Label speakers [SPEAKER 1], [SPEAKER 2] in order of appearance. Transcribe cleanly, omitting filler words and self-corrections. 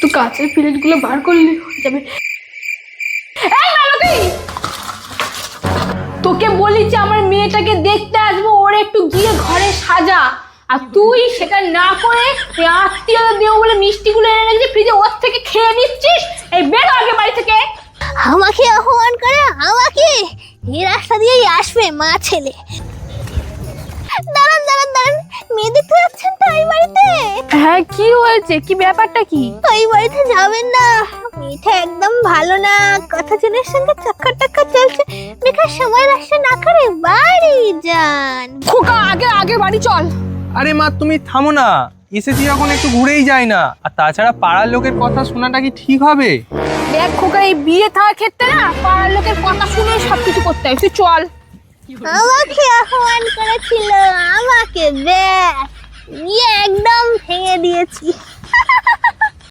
[SPEAKER 1] তো কাঁচের প্লেটগুলো বার করলে হয়ে যাবে। এই মালতী, তোকে বলেছি আমার মেয়েটাকে দেখতে আসবো, ওর একটু গিয়ে ঘরে সাজা, আর তুই সেটা না করে ওই আত্মীয়তা দেবো বলে মিষ্টিগুলো এনে রেখেছি ফ্রিজে, ওর থেকে খেয়ে নিচ্ছিস। এই বেরো আগে বাড়ি থেকে।
[SPEAKER 2] আমাকে অপমান করে, আমাকে এই রাস্তা দিয়েই আসবে মা ছেলে। দাঁড়ান দাঁড়ান দাঁড়ান, মেয়ে দেখতে যাচ্ছেন তো এই বাড়িতে?
[SPEAKER 1] হ্যাঁ, কি হয়েছে, কি ব্যাপারটা কি?
[SPEAKER 2] ওই বাড়িতে যাবেন না, মেয়েটা একদম ভালো না, কথা জনের সঙ্গে চক্কর টক্কর চলছে, বেকার সময় নষ্ট না করে বাড়ি যান।
[SPEAKER 1] খোকা আগে আগে বাড়ি চল।
[SPEAKER 3] আরে মা তুমি থামো না, এসেছি যখন একটু ঘুরেই যায় না। আর তাছাড়া পাড়ার লোকের কথা শোনাটা কি ঠিক হবে?
[SPEAKER 1] দেখ খোকা, এই বিয়ে থাকার ক্ষেত্রে না পাড়ার লোকের কথা শুনে সবকিছু করতে হয়, তুই চল।
[SPEAKER 2] আমাকে অপমান করেছিল, আমাকে ব্যাস নিয়ে একদম ভেঙে দিয়েছি।